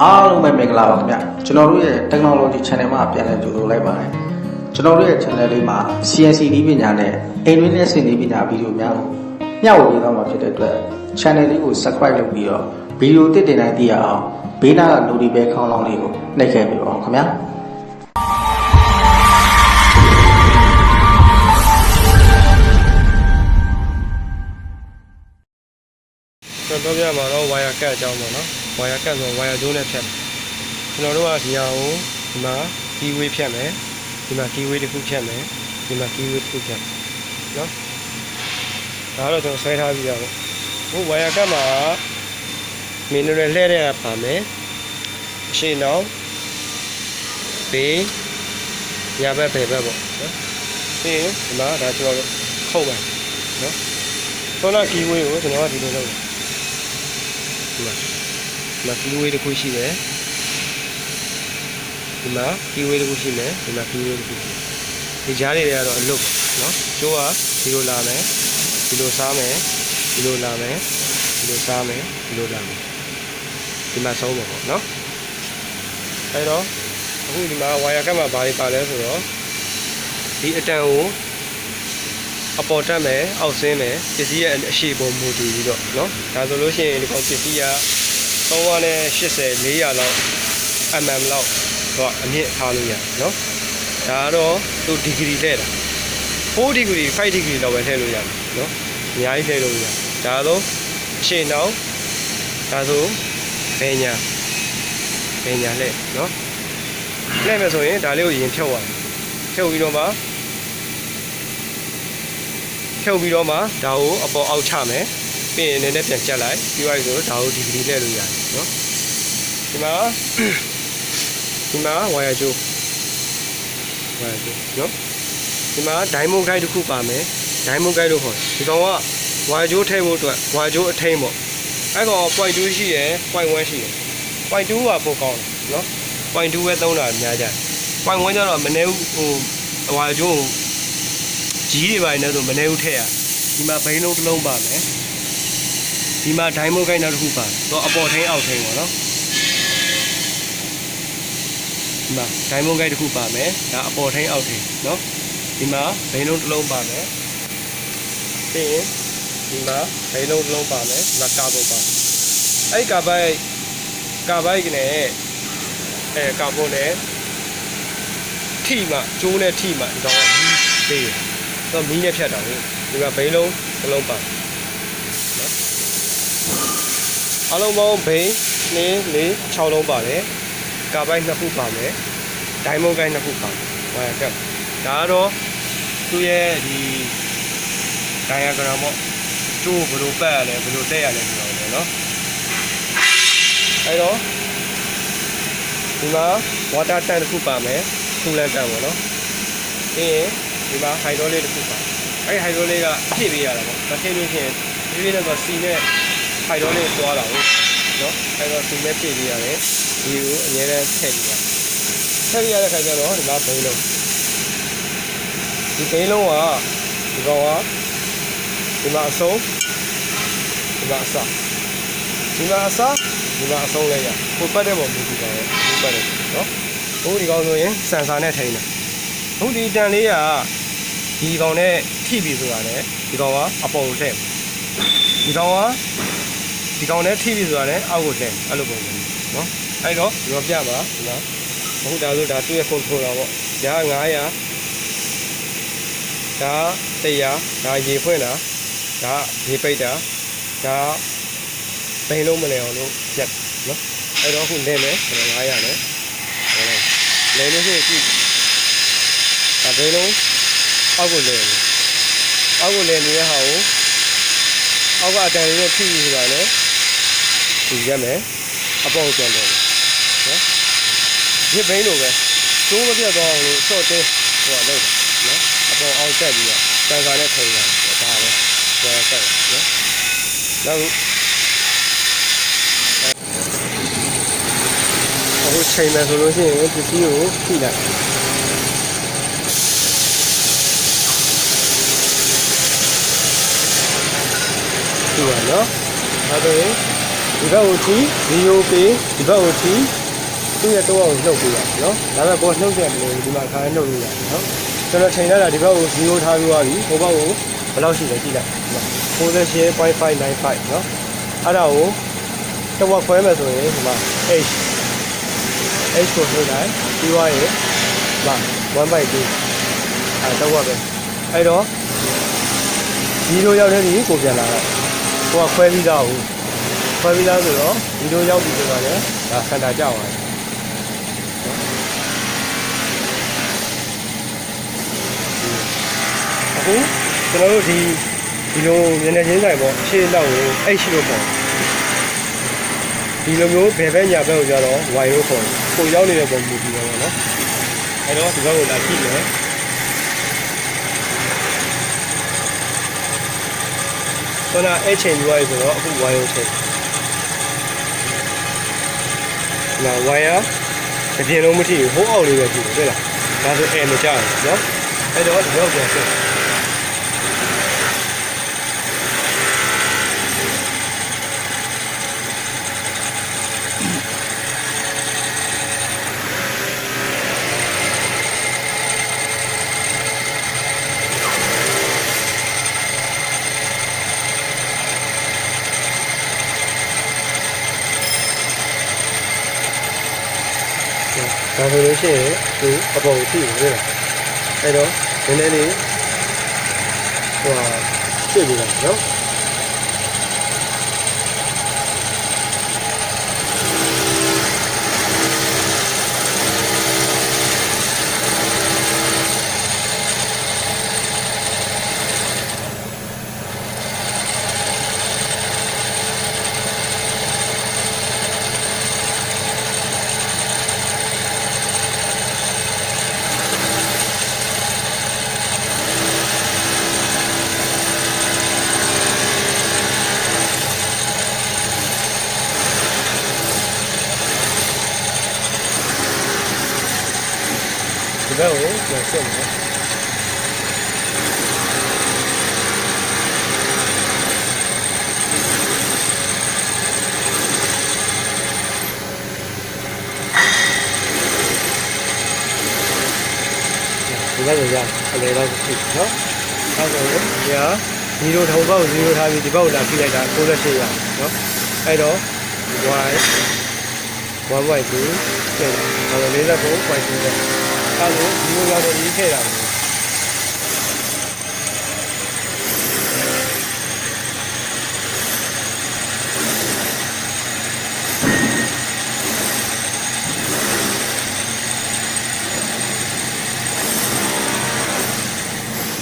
အားလုံးပဲမင်္ဂလာပါခင်ဗျကျွန်တော်တို့ရဲ့ Technology Channel မှာပြန်လည်ကြိုဆိုလိုက်ပါတယ်ကျွန်တော်တို့ရဲ့ Channel လေးမှာ CNC နည်းပညာနဲ့အိမ်တွင်းနဲ့စင်နည်းပညာဗီဒီယိုများကိုမျှဝေပေးသွားမှာဖြစ်တဲ့အတွက် Channel လေးကို Subscribe လုပ်ပြီးတော့ဗီဒီယိုတစ်တင်တိုင်းသိရအောင်ဘေးနားက Notification ခေါင်းလောင်းလေးကိုနှိပ်ခဲ့ပြီးပါခင်ဗျာတော့ပြမှာတော့ wire cut အကြောင်းပေါ့နော် wire cut ဆို wire ကြိုးနဲ့ဖြတ်ကျွန်တော်တို့ကဒီဟာကိုဒီမှာ keyway ဖြတ်မယ်ဒီမှာ keyway တစ်ခုဖြတ်မယ်ဒီမှာ keyway တစ်ခုဖြတ်နော်ဒါတော့ကျွန်တော်ဆွဲထားပြီးရအောင်ဟို wire cut မှာ manual လှည့်တဲ့ပါမယ်အရှိနောက်ဘေးညာဘက်ဘယ်ဘက်ပေါ့နော်ပြီးရင်ဒီမှာဒါကျွန်တော်ခုတ်မယ်နော်ဆိုတော့ keyway ကိုကျွန်တော်ကဒီလိုလုပ်တယ်ဒီမှာ keyway တစ်ခုရှိတယ်ဒီမှာ keyway တစ်ခုရှိမယ်ဒီမှာ keyway တစ်ခုရှိဒီကြားတွေကတော့အလုပ်เนาะကျိုးကဒီလိုလာမယ်ဒီလိုစားမယ်ဒီလိုလာမယ်ဒီလိုစားမယ်ဒီလိုလာမယ်ဒီမှာဆုံးမှာပေါ့เนาะအဲတော့အခုဒီမှာ wire cut မှာဘာတွေပါလဲဆိုတော့ဒီအတန်ကိုအပေါ်တက်မယ်အောက်ဆင်းမယ်ပစ္စည်းရဲ့အရှိပုံမူတည်ပြီးတော့เนาะဒါဆိုလို့ရှိရင်ဒီကောင်ပစ္စည်းက380 400လောက် mm လောက်တော့အမြင့်ထားလို့ရတယ်เนาะဒါကတော့သူဒီဂရီထည့်တာ4ဒီဂရီ5ဒီဂရီလောက်ပဲထည့်လို့ရတယ်เนาะအများကြီးထည့်လို့ရတယ်ဒါတော့အရှိနောက်ဒါဆိုဘယ်ညာလှည့်เนาะလှည့်မယ်ဆိုရင်ဒါလေးကိုရင်ဖြုတ်ရတယ်ဖြုတ်ပြီးတော့မှဒါကိုအပေါ်အောက်ချမယ်ပြီးရင်နည်းနည်းပြန်ကျက်လိုက်ပြီးသွားပြီဆိုဒါကိုဒီဂရီလှည့်လို့ရတယ်เนาะဒီမှာဝါယာကျိုးเนาะဒီမှာဒိုင်းမုန်ခိုက်တစ်ခုပါမယ်ဒိုင်းမုန်ခိုက်လို့ခေါ်ဒီကောင်ကဝါယာကျိုးထည့်ဖို့အတွက်ဝါယာကျိုးအထိန်ပေါ့အဲ့ကောင် point 2ရှိရယ် point 1ရှိရယ် point 2ကပိုကောင်းတယ်เนาะ point 2ပဲသုံးတာများကြတယ် point 1ကျတော့မနေဘူးဟိုဝါယာကျိုးကိုကြီးတွေပါနေဆိုမနေဘူးထည့်ရဒီမှာဘိန်းလုံးတစ်လုံးပါမယ်ဒီမှာဒိုင်းမုန်ခိုက်နောက်တစ်ခုပါတော့အပေါ်ထိန်အောက်ထိန်ပေါ့နော်ဒီမှာဒိုင်းမုန်ခိုက်တစ်ခုပါမယ်ဒါအပေါ်ထိန်အောက်ထိန်နော်ဒီမှာဘိန်းလုံးတစ်လုံးပါမယ်ပြီးရင်ဒီမှာဘိန်းလုံးတစ်လုံးပါမယ်ဒီမှာကာဘုတ်ပါအဲ့ကာဘိုက်နဲ့ကာဘုတ်နဲ့ထိမှကျိုးနဲ့ထိမှဒီကောင်ကမီးသေးတယ်တော့မီးနဲ့ဖြတ်တာဟုတ်ဒီမှာဘိန်းလုံးတစ်လုံးပါနော်အလုံးပေါင်းဘိန်း2 4 6လုံးပါတယ်ကာဘိုက်2ခုပါမယ်ဒိုင်းမုန်ကိုင်း2ခုပါဝါယာကပ်ဒါကတော့သူ့ရဲ့ဒီ diagram ပေါ့ကျိုးဘယ်လိုပတ်ရလဲဘယ်လိုတက်ရလဲဆိုတော့เนาะအဲ့တော့ဒီမှာ water tank တစ်ခုပါမယ် coolant tank ပေါ့เนาะပြီးရင်ဒီမှာ hydraulic တစ်ခုပါအဲ့ hydraulic ကဖြည့်ပေးရတာပေါ့မဖြည့်လို့ရှိရင်ဒီလိုတော့စီနဲ့ hydraulic သွားတာဟုတ်เนาะအဲ့တော့စီနဲ့ဖြည့်ပေးရတယ်ဒီကိုအများနဲ့ထည့်ပေးရတဲ့ခါကျတော့ဒီမှာဘိန်းလုံးဒီဘိန်းလုံးကဒီကောင်ကဒီမှာအဆုံးဒီမှာအစဒီမှာအဆုံးလဲရကိုပတ်တဲ့ပုံမျိုးဒီကောင်ကိုပတ်တယ်နော်ဟိုဒီကောင်ဆိုရင်စင်ဆာနဲ့ထိန်းတယ်ဟိုဒီတန်လေးကဒီကောင်နဲ့ထိပြီဆိုတာနဲ့ဒီကောင်ကအပေါ်ကိုထည့်ဒီကောင်နဲ့ထိပြီဆိုတာနဲ့အောက်ကိုထည့်အဲ့လိုပုံစံနော်အဲ့တော့ရောပြပါဒီမှာအခုဒါဆိုဒါသူ့ရဲ့ control တာပေါ့ဒါ900ဒါ100ဒါရေဖွင့်တာဒါရေပိတ်တာဒါဘိန်းလုံးမလဲအောင်လို့ရက်နော်အဲ့တော့အခုလဲမယ်900နဲ့လဲလို့ရှိရင်ကြည့်ဒါဘိန်းလုံးအောက်ကိုလဲနေတဲ့ဟာကိုအောက်ကအတန်လေးနဲ့ဖြည့်ပြီးဆိုတာနဲ့ဒီရက်မယ်အပေါက်ပြန်တယ်နော်ရစ်ဘိန်းလိုပဲကျိုးမပြတ်သွားအောင်လို့စော့တင်းဟိုကလောက်တာနော်အပေါ်အောင်တက်ပြီးတော့စံစာနဲ့ထိန်တာဒါပဲဒါဆက်နော်နောက်အခုချိန်မယ်ဆိုလို့ရှိရင်ပစ္စည်းကိုထိလိုက်ဒီပါနော်ဒါဆိုရင် ဒီဘက်ကိုတီဗီဒီယိုပေးဒီဘက်ကိုတီသူ့ရဲ့တော့ကိုလှုပ်ပေးရနော်ဒါပေမဲ့ကိုလှုပ်တယ်မလို့ဒီမှာခါလှုပ်လို့ရတယ်နော်ကျွန်တော်ချိန်လိုက်တာဒီဘက်ကို0ထားပြီးသွားပြီဟိုဘက်ကိုဘယ်လောက်ရှိလဲကြည့်လိုက်ဒီမှာ48.595နော်အဲ့ဒါကိုတော့ခွဲမယ်ဆိုရင်ဒီမှာ h ကိုလှုပ်လိုက်ပြီးသွားရင်ဒီမှာ 1/2 အဲ့တော့ပဲအဲ့တော့0ရောက်တဲ့ဒီကိုပြန်လာတော့ဟိုကခွဲပြီးသားဟုတ်ခွဲပြီးသားဆိုတော့0ရောက်ပြီဆိုတာလည်းဒါစင်တာကြောက်သွားတယ်အခုကျွန်တော်တို့ဒီလိုမျက်နှာချင်းဆိုင်ပေါ့ရှေ့လောက်ကို h လို့ပေါ့ဒီလိုမျိုးဘယ်ဘက်ညာဘက်ကိုကြတော့ y လို့ခေါ်တယ်ကိုရောက်နေတဲ့ပုံမူပြီးတော့ပေါ့နော်အဲ့တော့ဒီဘက်ကိုလာကြည့်မယ်ခုန h ချိန်ပြီးသွားပြီဆိုတော့အခု y ကိုချိန်ဒီမှာ y ကအပြင်လုံးမကြည့်ဘူးဟိုးအောက်လေးပဲကြည့်တယ်တွေ့လားဒါဆို a မကြဘူးနော်အဲ့တော့ဒီဘက်ကိုဆက်ဒါဆိုလို့ရှိရင်သူအပေါ်ကိုကြည့်ရတယ်အဲ့တော့နည်းနည်းလေးဟိုရှင်းနေတာနော်ဒီဘက်ကိုပြန်ဆက်မယ်ဒီဘက်ကိုရအလဲတော့ကြည့်နော်အဲ့ဒါကိုညာ0ထောင်ပေါက်0ထားပြီးဒီဘက်ကိုလာကြည့်လိုက်တာ68ရနော်အဲ့တော့ y 1/2ကျန်တယ်49.2အဲ့လိုဒီလိုရောက်တော့ဒီခဲ့တာ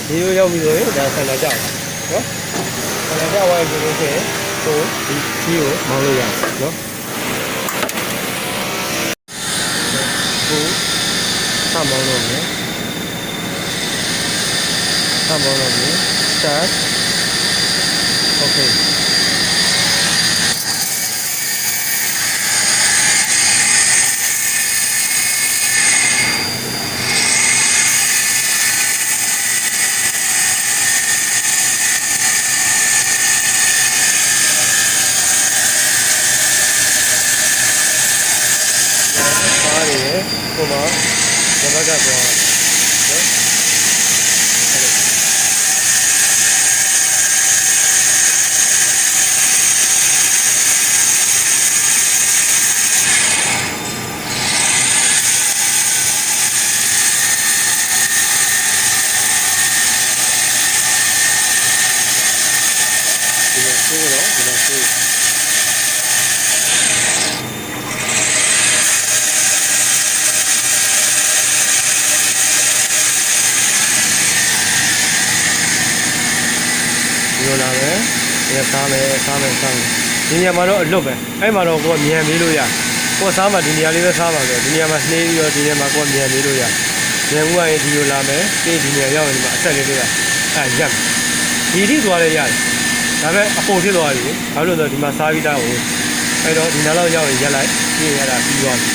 ဒီလိုရောက်ပြီဆိုရင်ဒါဆန္ဒကြောက်နော်ဆန္ဒကြောက်ဝိုင်းဆိုလို့ရှိရင်ဟိုဒီကြီးကိုမောင်းလို့ရတယ်နော်ကိုစမောင်းလို့မယ်စမောင်းလို့မယ် start okay ဟိုမှာဒီဘက်ကသွားနော်ဒီလိုဆိုတော့ဒီလိုဆိုဒီလိုလာမယ်ဒီစားမယ်ဒီနေရာမှာတော့အလွတ်ပဲအဲ့မှာတော့ကိုကမြန်မေးလို့ရကိုစားမှာဒီနေရာလေးပဲစားမှာဆိုဒီနေရာမှာနှေးပြီးတော့ဒီနေရာမှာကိုကမြန်မေးလို့ရမြန်ဦးကရင်ဒီလိုလာမယ်ဒီနေရာရောက်ရင်ဒီမှာအဆက်လေးတွေ့ရအဲ့ရက်ဒီထိသွားလဲရတယ်ဒါပေမဲ့အပေါ်ဖြစ်သွားပြီဘာလို့လဲဆိုတော့ဒီမှာစားပြီးသားကိုအဲ့တော့ဒီနားလောက်ရောက်ရင်ရက်လိုက်ပြင်ရတာပြီးသွားပြီ